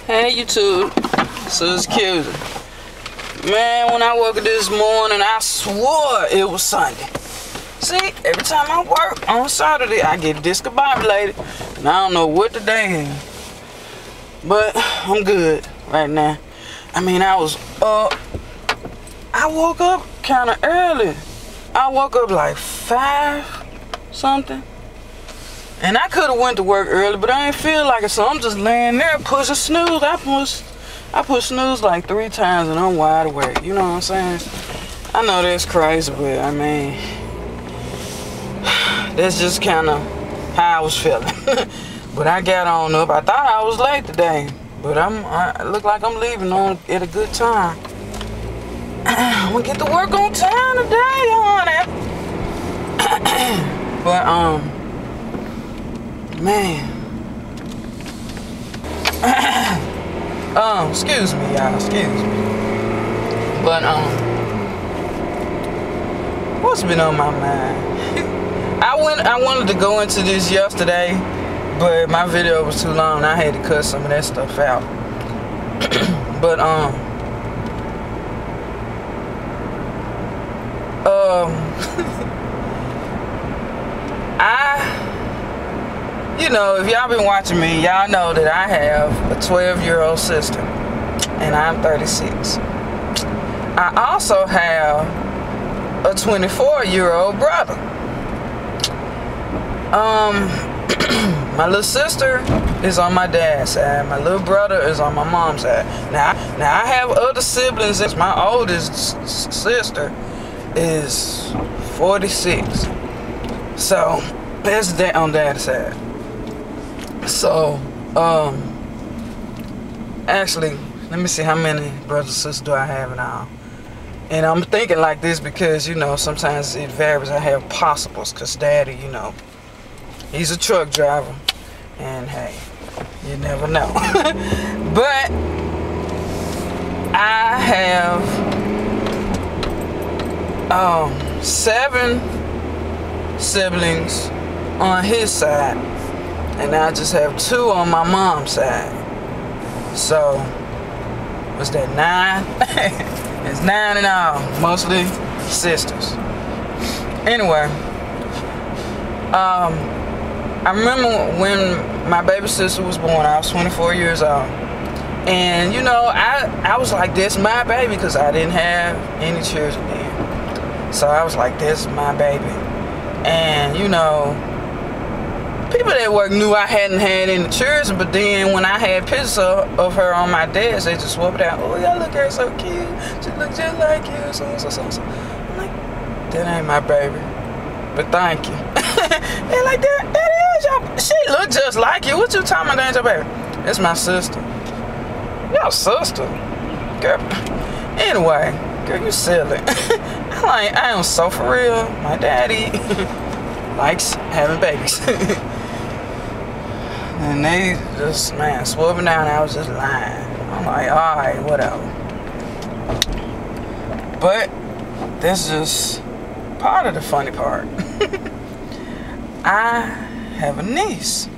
Hey YouTube, Sus Cutie. Man, when I woke up this morning, I swore it was Sunday. See, every time I work on Saturday, I get discombobulated, and I don't know what the day is. But I'm good right now. I mean, I was up. I woke up kind of early. I woke up like 5 something. And I could have went to work early, but I ain't feel like it, so I'm just laying there pushing snooze. I push snooze like 3 times and I'm wide awake. You know what I'm saying? I know that's crazy, but I mean, that's just kind of how I was feeling. But I got on up. I thought I was late today, but I look like I'm leaving on at a good time. I'm gonna get to work on time today, honey. But man. Excuse me, y'all. Excuse me. But what's been on my mind? I wanted to go into this yesterday, but my video was too long. I had to cut some of that stuff out. But you know, if y'all been watching me, y'all know that I have a 12-year-old sister, and I'm 36. I also have a 24-year-old brother. My little sister is on my dad's side. My little brother is on my mom's side. Now I have other siblings. My oldest sister is 46. So that's that on dad's side. So, actually, let me see how many brothers and sisters do I have now. And I'm thinking like this because, you know, sometimes it varies. I have possibles because daddy, you know, he's a truck driver. And hey, you never know. But I have 7 siblings on his side. And I just have 2 on my mom's side. So, what's that, 9? It's 9 in all, mostly sisters. Anyway, I remember when my baby sister was born, I was 24 years old. And, you know, I was like, this my baby, because I didn't have any children then. So I was like, this my baby. And, you know, people that work knew I hadn't had any children, but then when I had pictures of her on my desk, they just swapped out. Oh, y'all look at her so cute. She look just like you. So. I'm like, that ain't my baby. But thank you. They're like, that is your. She look just like you. What you talking about? That ain't your baby. That's my sister. Your sister, girl. Anyway, girl, you silly. I am so for real. My daddy likes having babies. And they just, man, swerving down, I was just lying. I'm like, alright, whatever. But that's just part of the funny part. I have a niece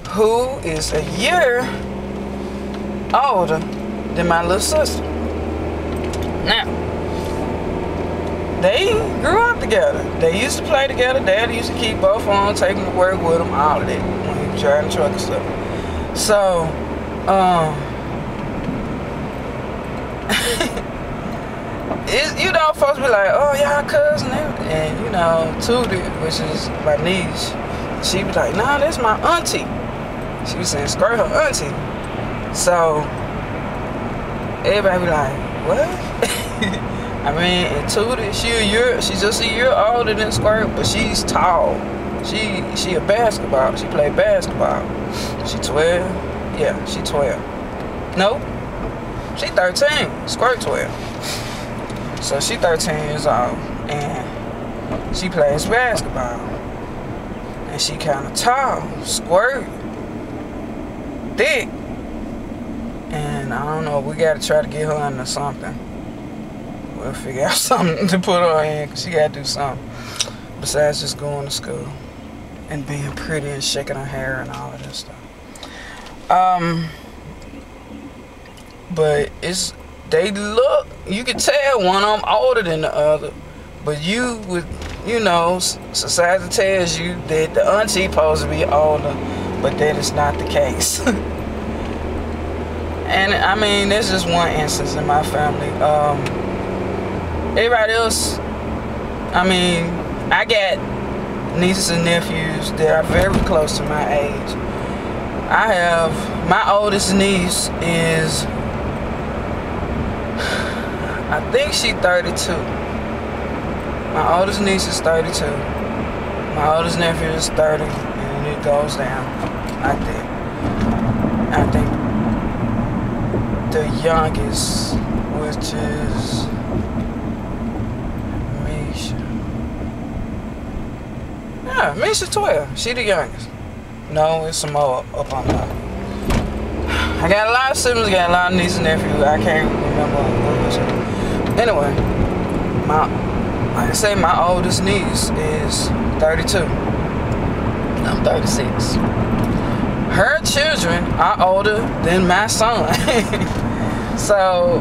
who is a year older than my little sister. Now, they grew up together. They used to play together. Dad used to keep both of them, take them to work with them, all of that, when he was driving the truck and stuff. So, you know, folks be like, oh, y'all cousin, and you know, Tootie, which is my niece, she be like, nah, that's my auntie. She was saying, skirt her auntie. So, everybody be like, what? I mean, and Tootie, she's just a year older than Squirt, but she's tall. She a basketball. She played basketball. She 12. Yeah, she 12. Nope. She 13. Squirt 12. So she 13 years old, and she plays basketball. And she kind of tall. Squirt thick. And I don't know. We gotta try to get her into something. We'll figure out something to put her in, because she got to do something besides just going to school and being pretty and shaking her hair and all of that stuff. but they look, you can tell one of them older than the other, but you would, you know, society tells you that the auntie supposed to be older, but that is not the case. And I mean, there's just one instance in my family. Everybody else, I mean, I got nieces and nephews that are very close to my age. I have, my oldest niece is, I think she's 32. My oldest niece is 32. My oldest nephew is 30, and it goes down like that. I think the youngest, which is Misha. Yeah, Misha 12. She the youngest. No, it's some more up on top. I got a lot of siblings, got a lot of nieces and nephews. I can't remember which. Anyway, like I say, my oldest niece is 32. I'm 36. Her children are older than my son. So,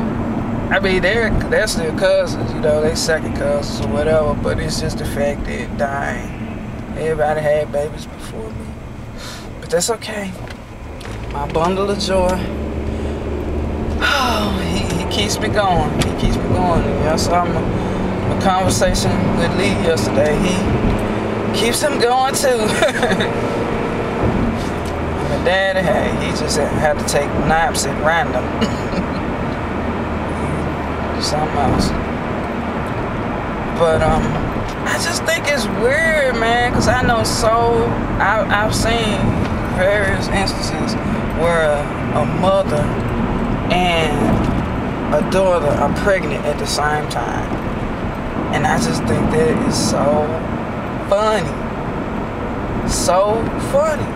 I mean, they're still cousins, you know, they second cousins or whatever, but it's just the fact that, dang, everybody had babies before me. But that's okay. My bundle of joy. Oh, he keeps me going. He keeps me going. And I saw my conversation with Lee yesterday. He keeps him going too. And my daddy, hey, he just had to take naps at random. Something else. But I just think it's weird, man, because I know I've seen various instances where a mother and a daughter are pregnant at the same time. And I just think that is so funny. So funny.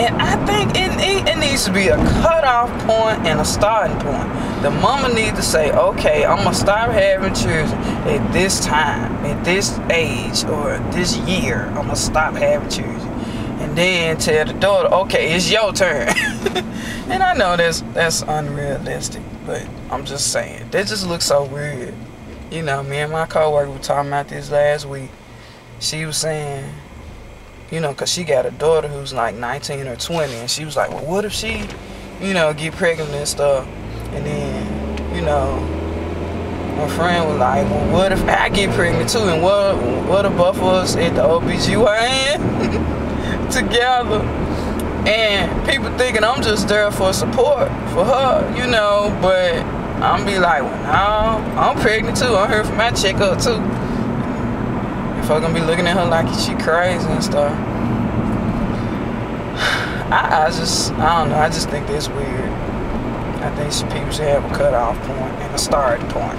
And I think it needs to be a cutoff point and a starting point. The mama needs to say, okay, I'm going to stop having children at this time, at this age, or this year. I'm going to stop having children. And then tell the daughter, okay, it's your turn. And I know that's unrealistic, but I'm just saying, that just looks so weird. You know, me and my coworker were talking about this last week. She was saying, you know, because she got a daughter who's like 19 or 20, and she was like, well, what if she, you know, get pregnant and stuff? And then, you know, my friend was like, well, what if I get pregnant too? And what if both of us at the OBGYN together? And people thinking I'm just there for support for her, you know, but I'm be like, well, no, I'm pregnant too. I'm here for my checkup too. If I'm gonna be looking at her like she crazy and stuff. I don't know, I just think that's weird. I think people should have a cutoff point and a starting point.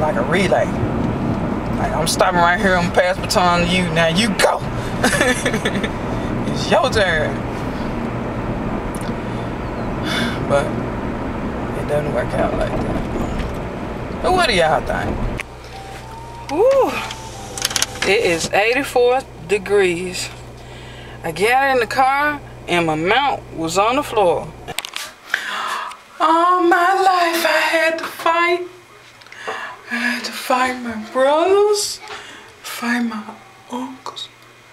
Like a relay. Like, I'm stopping right here, I'm gonna pass the baton to you, now you go. It's your turn. But it doesn't work out like that. But what do y'all think? Woo! It is 84 degrees. I got in the car and my mount was on the floor. All my life I had to fight. I had to fight my brothers, fight my uncles.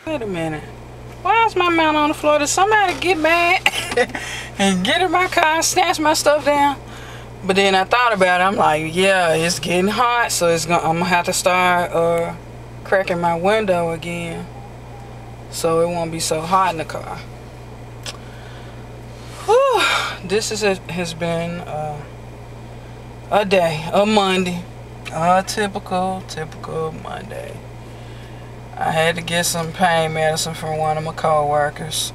Wait a minute. Why is my mount on the floor? Did somebody get mad and get in my car and snatch my stuff down? But then I thought about it. I'm like, yeah, it's getting hot, so I'm gonna have to start cracking my window again, so it won't be so hot in the car. Whew. This has been a day, a Monday, a typical Monday. I had to get some pain medicine from one of my co-workers.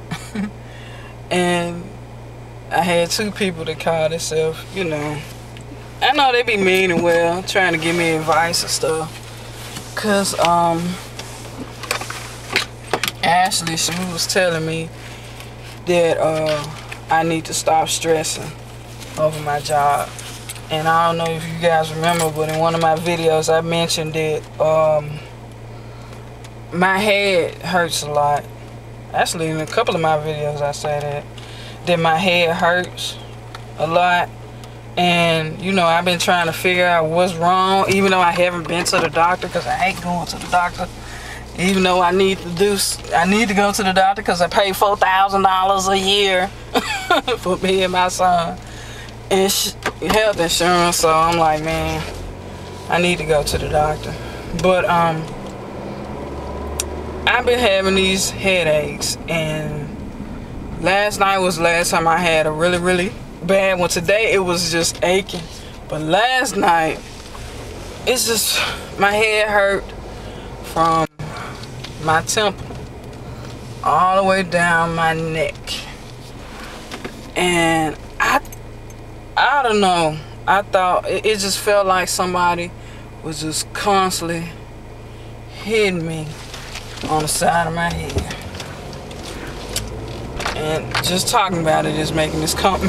And I had two people that call themselves, you know, I know they be mean and well, trying to give me advice and stuff. Cause Ashley, she was telling me that I need to stop stressing over my job. And I don't know if you guys remember, but in one of my videos I mentioned that my head hurts a lot. Actually, in a couple of my videos I say that my head hurts a lot. And, you know, I've been trying to figure out what's wrong, even though I haven't been to the doctor, because I hate going to the doctor. Even though I need to go to the doctor because I pay $4,000 a year for me and my son and health insurance. So I'm like, man, I need to go to the doctor. But I've been having these headaches, and last night was the last time I had a really, really bad one. Today it was just aching, but last night it's just my head hurt from my temple all the way down my neck, and I don't know, I thought it just felt like somebody was just constantly hitting me on the side of my head. And just talking about it is making it come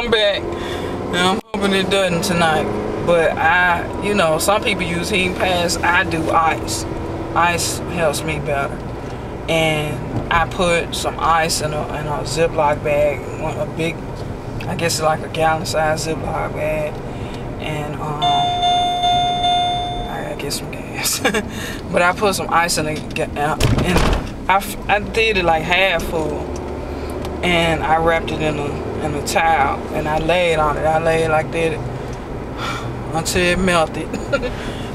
back. And I'm hoping it doesn't tonight. But you know, some people use heating pads. I do ice. Ice helps me better. And I put some ice in a Ziploc bag, a big, I guess it's like a gallon-sized Ziploc bag, and I gotta get some gas. But I put some ice in it, and I did it like half full. And I wrapped it in a towel, and I laid on it. I laid like that until it melted.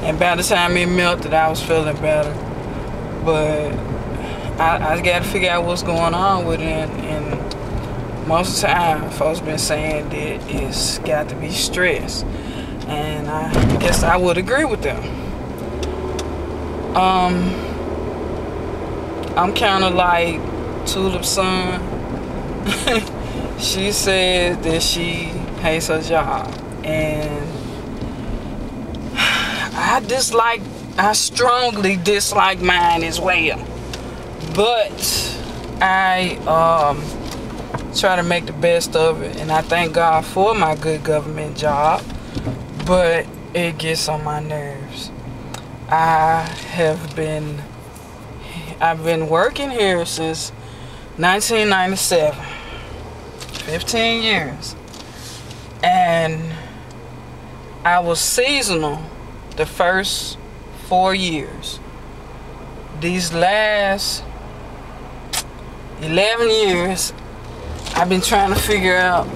And by the time it melted, I was feeling better. But I got to figure out what's going on with it. And most of the time, folks been saying that it's got to be stress. And I guess I would agree with them. I'm kind of like Tulip's son. She said that she hates her job, and I strongly dislike mine as well, but I try to make the best of it, and I thank God for my good government job, but it gets on my nerves. I've been working here since 1997. 15 years, and I was seasonal the first 4 years. These last 11 years, I've been trying to figure out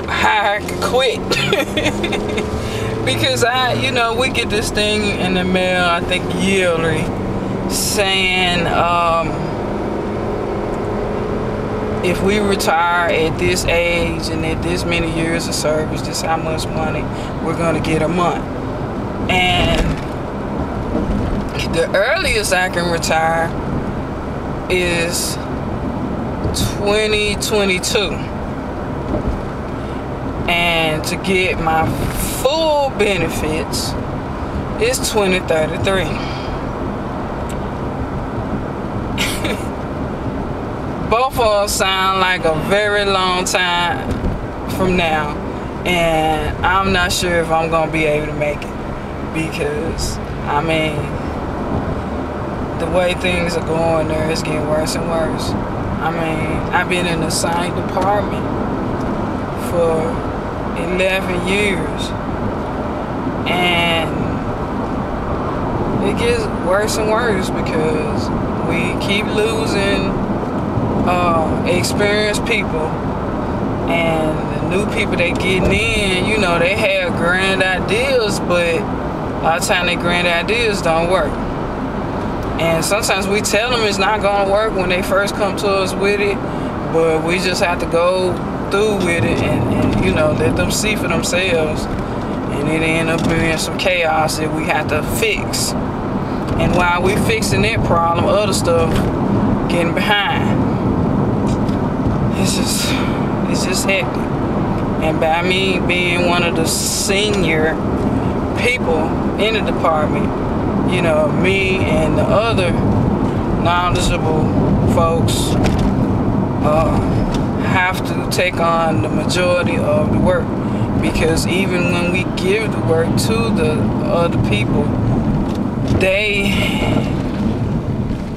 how I could quit. Because you know, we get this thing in the mail, I think yearly, saying, if we retire at this age and at this many years of service, this how much money we're going to get a month. And the earliest I can retire is 2022. And to get my full benefits is 2033. Both of us sound like a very long time from now, and I'm not sure if I'm gonna be able to make it, because I mean, the way things are going there, it's getting worse and worse. I mean, I've been in the same department for 11 years, and it gets worse and worse because we keep losing experienced people, and the new people that getting in, you know, they have grand ideas, but a lot of times their grand ideas don't work. And sometimes we tell them it's not gonna work when they first come to us with it, but we just have to go through with it and you know, let them see for themselves, and it end up being some chaos that we have to fix. And while we fixing that problem, other stuff getting behind. It's just hectic. And by me being one of the senior people in the department, you know, me and the other knowledgeable folks have to take on the majority of the work, because even when we give the work to the other people, they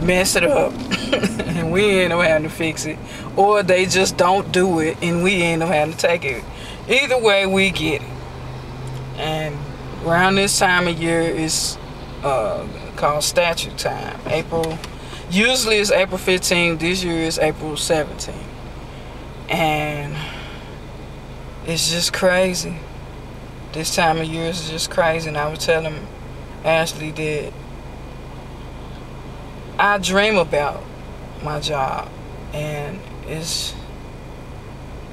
mess it up and we end up having to fix it, or they just don't do it and we end up having to take it. Either way, we get it. And around this time of year is called statute time. Usually it's April 15th. This year is April 17th. And it's just crazy. This time of year is just crazy. And I was telling Ashley that I dream about my job, and it's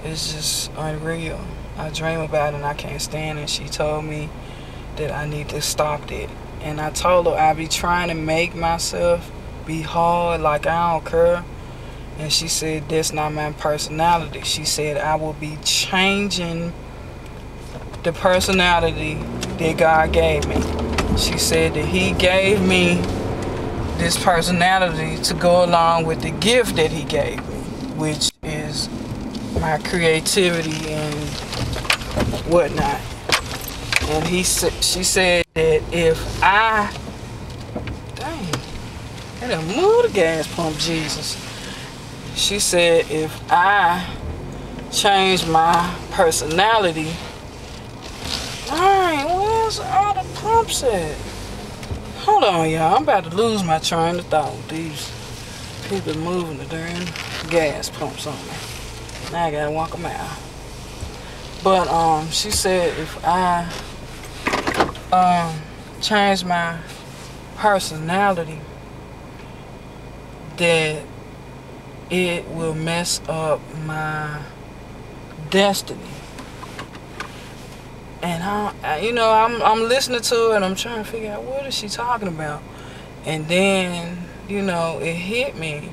just unreal. I dream about it and I can't stand it. She told me that I need to stop it. And I told her I be trying to make myself be hard, like I don't care. And she said that's not my personality. She said I will be changing the personality that God gave me. She said that He gave me this personality to go along with the gift that He gave me, which is my creativity and whatnot. And she said that if I, dang, I done moved the gas pump, Jesus. She said if I change my personality, dang, where's all the pumps at? Hold on, y'all. I'm about to lose my train of thought with these people moving the darn gas pumps on me. Now I gotta walk them out. But she said if I change my personality, that it will mess up my destiny. And I'm listening to it and I'm trying to figure out what is she talking about. And then, it hit me.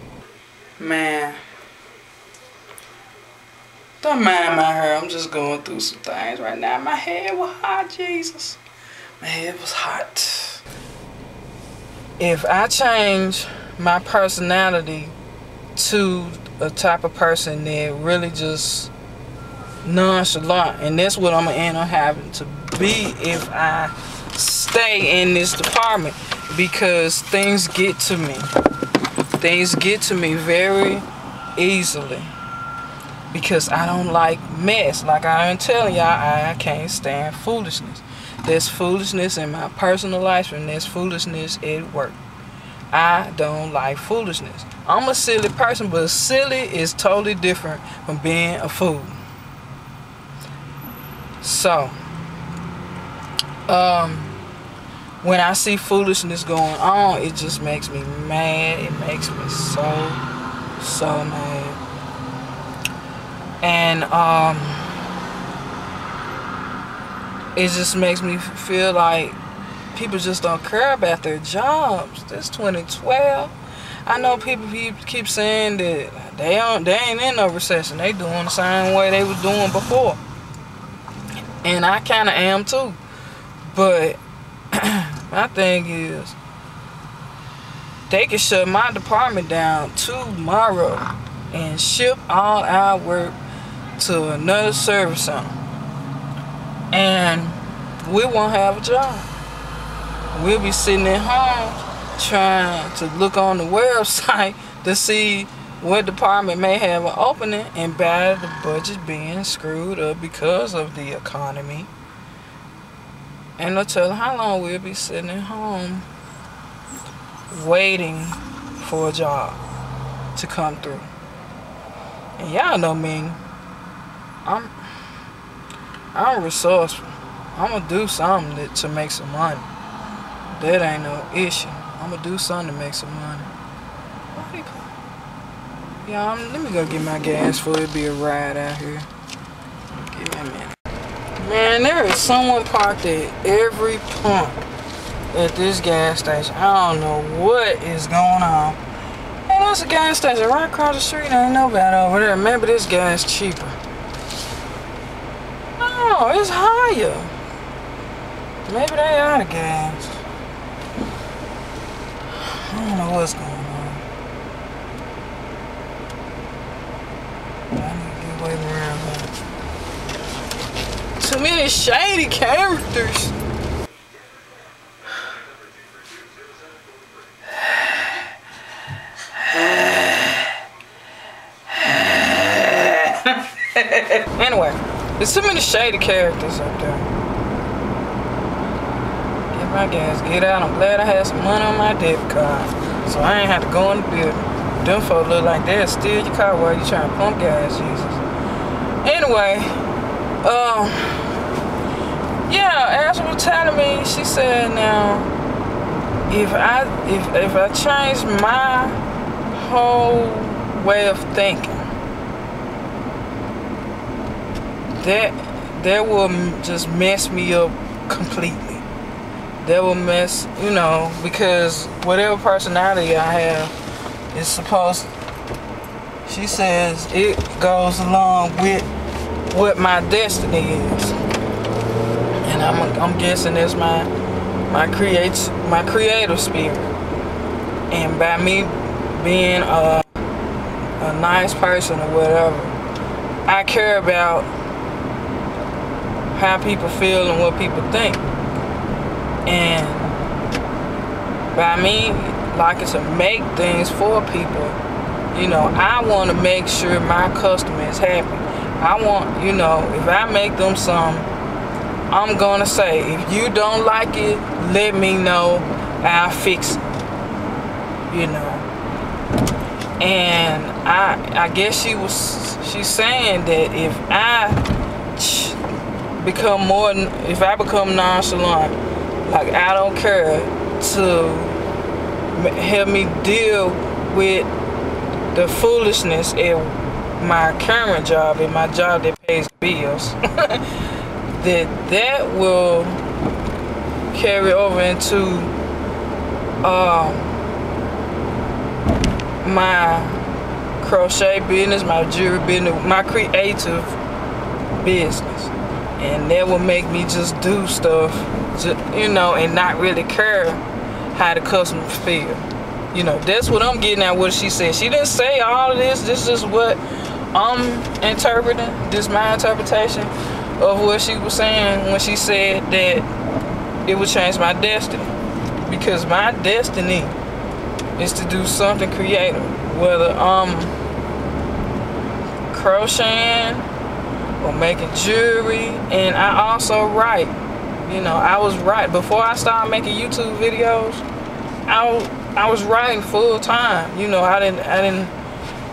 Man, don't mind my hair. I'm just going through some things right now. My head was hot, Jesus. My head was hot. If I change my personality to a type of person that really just nonchalant, and that's what I'm gonna end up having to be if I stay in this department, because things get to me. Things get to me very easily because I don't like mess. Like I'm telling y'all, I can't stand foolishness. There's foolishness in my personal life and there's foolishness at work. I don't like foolishness. I'm a silly person, but silly is totally different from being a fool. So, when I see foolishness going on, it just makes me mad. It makes me so mad. And it just makes me feel like people just don't care about their jobs. This 2012. I know people keep saying that they ain't in no recession. They doing the same way they was doing before. And I kind of am too. But my thing is, they can shut my department down tomorrow and ship all our work to another service center. And we won't have a job. We'll be sitting at home trying to look on the website to see what department may have an opening, and by the budget being screwed up because of the economy. And no telling how long we'll be sitting at home waiting for a job to come through. And y'all know me. I'm resourceful. I'm gonna do something to make some money. That ain't no issue. I'm gonna do something to make some money. Yeah, let me go get my gas before it be a ride out here. Give me a minute. Man, there is someone parked at every pump at this gas station. I don't know what is going on. Hey, there's a gas station right across the street. I ain't nobody over there. Maybe this gas cheaper. No, it's higher. Maybe they out of gas. I don't know what's going on. I need to get away around here. Too many shady characters. Anyway, There's too many shady characters up there. Get my gas, get out. I'm glad I had some money on my debit card, so I ain't have to go in the building. Them folks look like they'll steal your car while you trying to pump gas, Jesus. Anyway, yeah, Ashley was telling me, she said, now, if I change my whole way of thinking, that will just mess me up completely. That will mess, you know, because whatever personality I have is supposed, she says it goes along with what my destiny is. And I'm guessing it's my creative spirit. And by me being a nice person or whatever, I care about how people feel and what people think. And by me liking to make things for people, you know, I want to make sure my customer is happy. I want, you know, if I make them some, I'm gonna say, if you don't like it, let me know, I'll fix it, you know. And I guess she's saying that if I become nonchalant, like I don't care, to help me deal with the foolishness at my current job, in my job that pays bills, that will carry over into my crochet business, my jewelry business, my creative business. And that will make me just do stuff, you know, and not really care how the customers feel. You know, that's what I'm getting at what she said. She didn't say all of this. This is what I'm interpreting. This is my interpretation of what she was saying when she said that it would change my destiny. Because my destiny is to do something creative. Whether I'm crocheting or making jewelry. And I also write. You know, I was writing. Before I started making YouTube videos, I was writing full time. You know, I didn't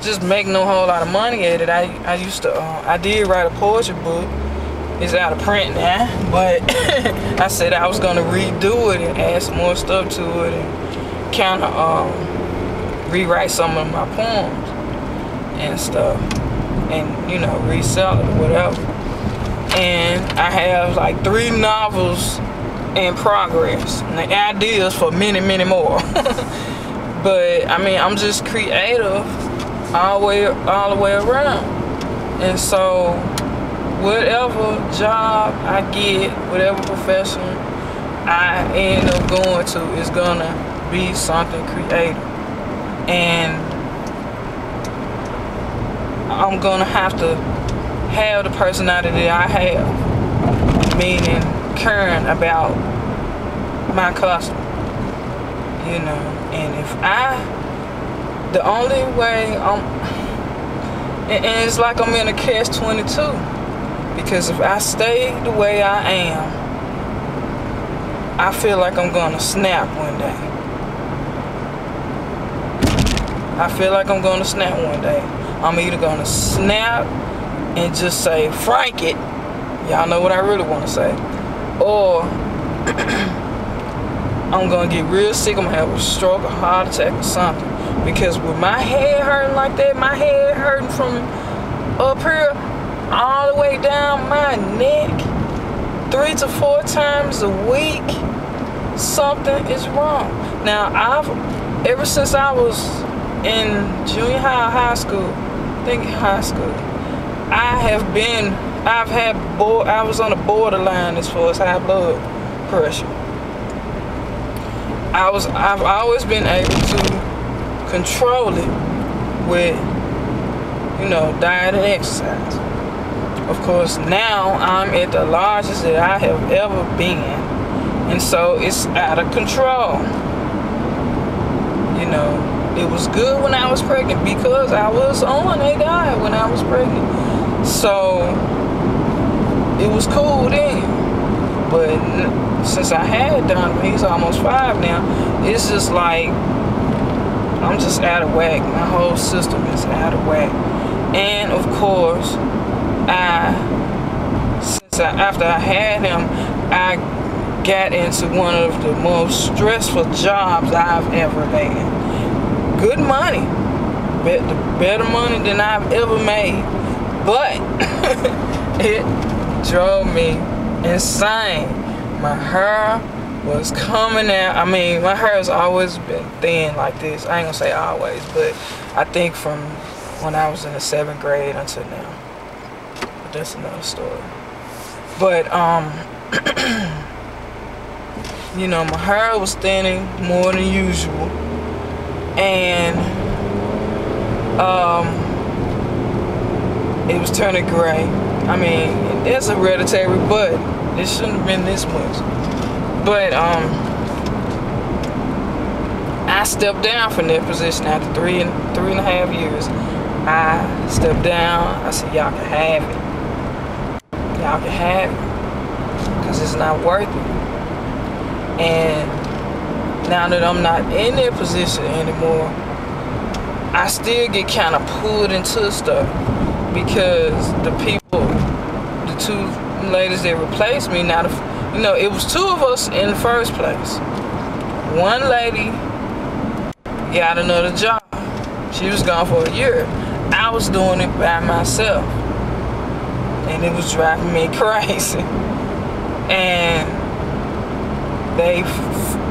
just make no whole lot of money at it. I used to, I did write a poetry book. It's out of print now, but I said I was gonna redo it and add some more stuff to it and kind of rewrite some of my poems and stuff, and you know, resell it or whatever. And I have like 3 novels in progress and the ideas for many more. But I mean, I'm just creative all the way around. And so whatever job I get, whatever profession I end up going to, is gonna be something creative. And I'm gonna have to have the personality I have, meaning caring about my customer, you know. And if the only way and it's like I'm in a catch-22, because if I stay the way I am, I feel like I'm gonna snap one day. I feel like I'm gonna snap one day. I'm either gonna snap and just say, frank it, y'all know what I really want to say, or I'm gonna get real sick, I'm gonna have a stroke, a heart attack or something. Because with my head hurting like that, my head hurting from up here all the way down my neck 3 to 4 times a week, something is wrong. Now, ever since I was in junior high, high school, I was on the borderline as far as high blood pressure. I've always been able to control it with, you know, diet and exercise. Of course, now I'm at the largest that I have ever been, and so it's out of control. You know, it was good when I was pregnant because I was on a diet when I was pregnant. So it was cool then. But since I had Donovan, he's almost 5 now, it's just like, I'm just out of whack. My whole system is out of whack. And of course, after I had him, I got into one of the most stressful jobs I've ever had. Good money, better money than I've ever made, but it drove me insane. My hair was coming out. I mean, my hair has always been thin like this. I ain't gonna say always, but I think from when I was in the 7th grade until now. But that's another story. But you know, my hair was thinning more than usual, and it was turning gray. I mean, it's hereditary, but it shouldn't have been this much. But I stepped down from that position after 3.5 years. I stepped down. I said, y'all can have it. Y'all can have it, because it's not worth it. And now that I'm not in that position anymore, I still get kind of pulled into stuff, because the people, the 2 ladies that replaced me, now, you know, it was 2 of us in the first place. One lady got another job. She was gone for a year. I was doing it by myself, and it was driving me crazy. And they,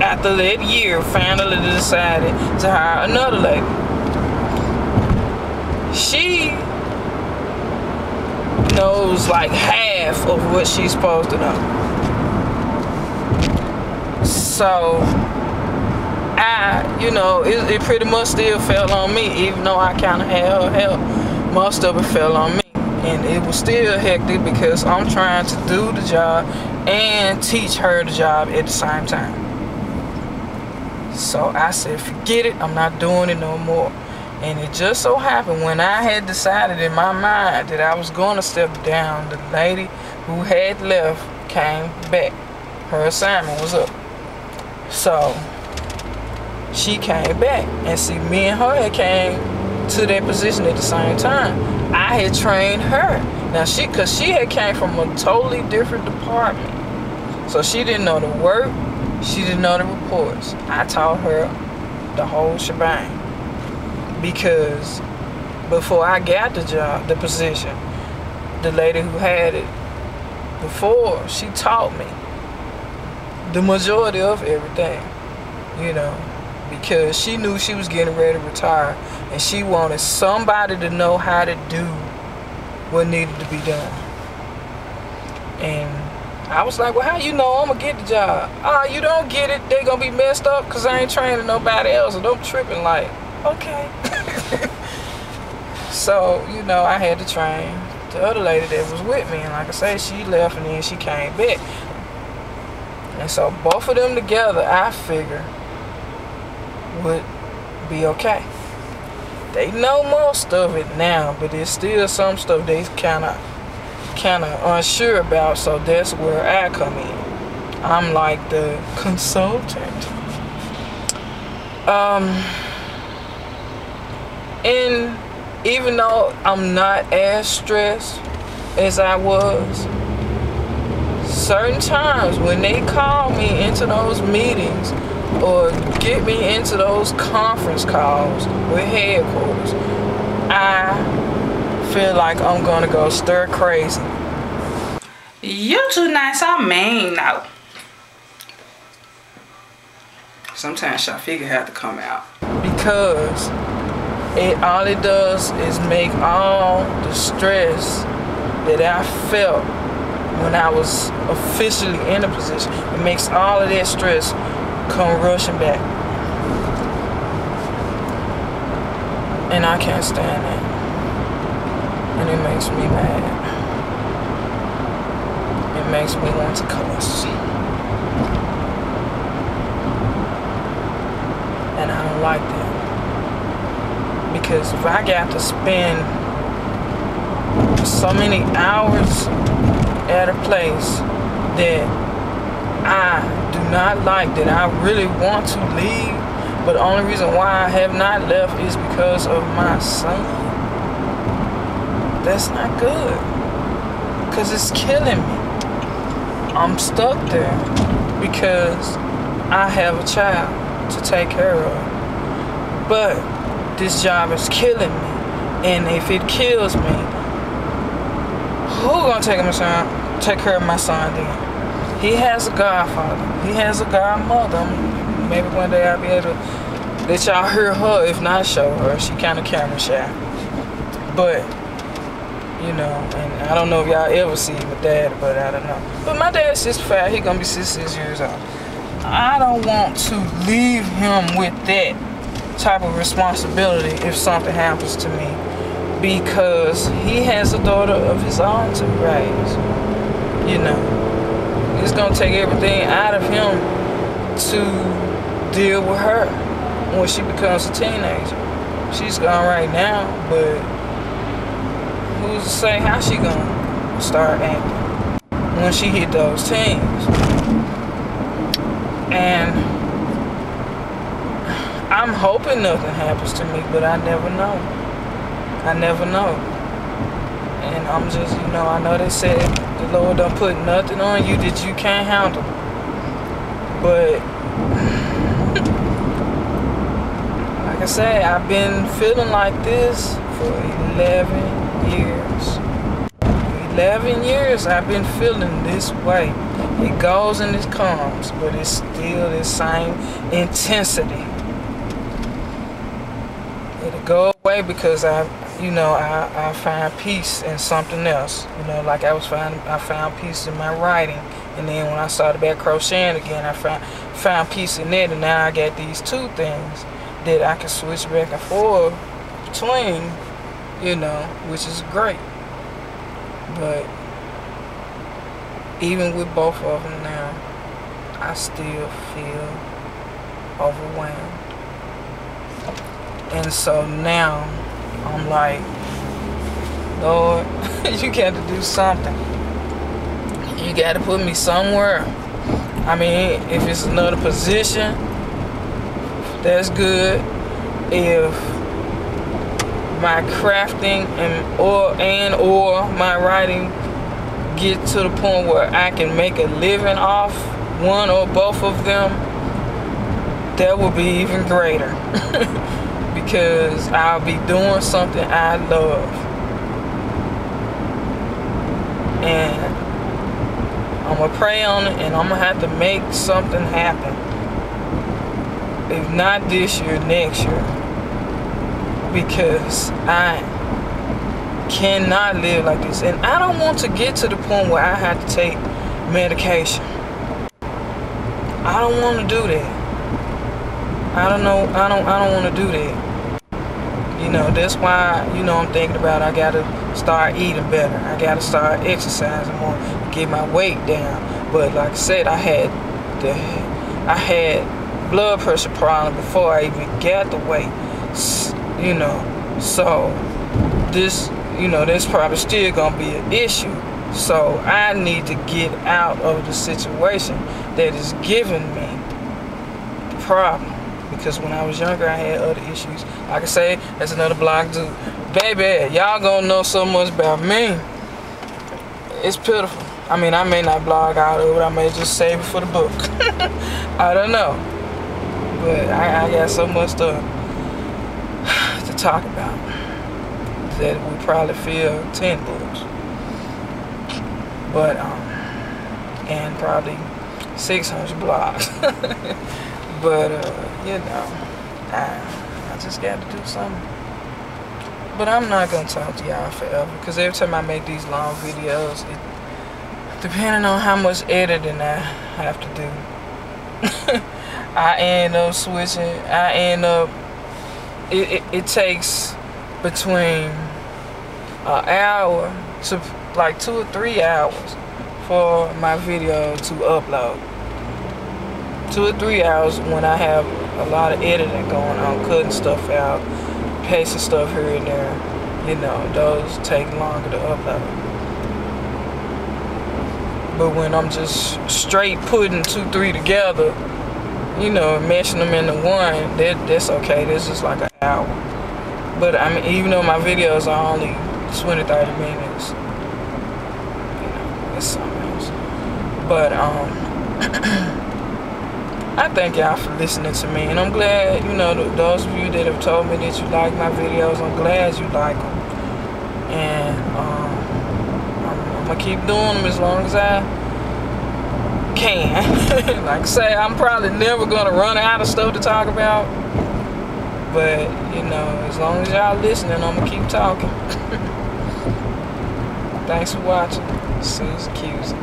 after that year, finally decided to hire another lady. She knows like half of what she's supposed to know. So you know, it pretty much still fell on me, even though I kind of had her help. Most of it fell on me, and it was still hectic because I'm trying to do the job and teach her the job at the same time. So I said, forget it, I'm not doing it no more. And it just so happened, when I had decided in my mind that I was going to step down, the lady who had left came back. Her assignment was up. So she came back, and see, me and her had came to that position at the same time. I had trained her. Now cause she had came from a totally different department. So she didn't know the work, she didn't know the reports. I taught her the whole shebang. Because before I got the position, the lady who had it before, she taught me the majority of everything, you know, because she knew she was getting ready to retire, and she wanted somebody to know how to do what needed to be done. And I was like, well, how you know I'm gonna get the job? Oh, you don't get it, they gonna be messed up because I ain't training nobody else, and I'm tripping like, okay. So, you know, I had to train the other lady that was with me, and like I say, she left and then she came back. And so both of them together, I figure, would be okay. They know most of it now, but there's still some stuff they kind of unsure about, so that's where I come in. I'm like the consultant. And even though I'm not as stressed as I was, certain times when they call me into those meetings or get me into those conference calls with headquarters, I feel like I'm gonna go stir crazy. You too nice, I mean, no. Sometimes Shafiqa have to come out, because all it does is make all the stress that I felt when I was officially in a position, it makes all of that stress come rushing back. And I can't stand it. And it makes me mad. It makes me want to cuss. And I don't like that. Because if I got to spend so many hours at a place that I do not like, that I really want to leave, but the only reason why I have not left is because of my son. That's not good, because it's killing me. I'm stuck there because I have a child to take care of, but this job is killing me, and if it kills me, who gonna take care of my son then? He has a godfather. He has a godmother. Maybe one day I'll be able to let y'all hear her, if not show her. She kind of camera shy. But, you know, and I don't know if y'all ever see my dad, but I don't know. But my dad's 65. He gonna be 66 years old. I don't want to leave him with that type of responsibility if something happens to me, because he has a daughter of his own to raise. You know, it's gonna take everything out of him to deal with her when she becomes a teenager. She's gone right now, but who's to say how she gonna start acting when she hit those teens? And I'm hoping nothing happens to me, but I never know. I never know. And I'm just, you know, I know they said the Lord don't put nothing on you that you can't handle. But like I say, I've been feeling like this for 11 years. 11 years I've been feeling this way. It goes and it comes, but it's still the same intensity. It'll go away because I find peace in something else. You know, like I found peace in my writing, and then when I started back crocheting again, I found peace in it, and now I got these two things that I can switch back and forth between, you know, which is great. But even with both of them now, I still feel overwhelmed. And so now I'm like, Lord, you got to do something. You got to put me somewhere. I mean, if it's another position, that's good. If my crafting or my writing get to the point where I can make a living off one or both of them, that will be even greater. Because I'll be doing something I love. And I'm going to pray on it, and I'm going to have to make something happen. If not this year, next year. Because I cannot live like this. And I don't want to get to the point where I have to take medication. I don't want to do that. I don't want to do that. You know, that's why, you know, I'm thinking about I gotta start eating better. I gotta start exercising more to get my weight down. But like I said, I had blood pressure problem before I even got the weight. You know, so this, you know, that's probably still gonna be an issue. So I need to get out of the situation that is giving me the problem. Because when I was younger, I had other issues. Like I say, that's another blog too. Baby, y'all gonna know so much about me. It's pitiful. I mean, I may not blog out of it. I may just save it for the book. I don't know. But I got so much to talk about that would probably fill 10 books. But, and probably 600 blogs. But, you know, I just got to do something. But I'm not going to talk to y'all forever, because every time I make these long videos, depending on how much editing I have to do, I end up switching. It takes between an hour to like 2 or 3 hours for my video to upload. 2 or 3 hours when I have a lot of editing going on, cutting stuff out, pasting stuff here and there. You know, those take longer to upload. But when I'm just straight putting 2, 3 together, you know, meshing them into one, that's okay. That's just like an hour. But I mean, even though my videos are only 20, 30 minutes, you know, it's something else. But I thank y'all for listening to me, and I'm glad, you know, those of you that have told me that you like my videos, I'm glad you like them. And I'm gonna keep doing them as long as I can. Like I say, I'm probably never gonna run out of stuff to talk about, but you know, as long as y'all listening, I'm gonna keep talking. Thanks for watching. Sue's accusing.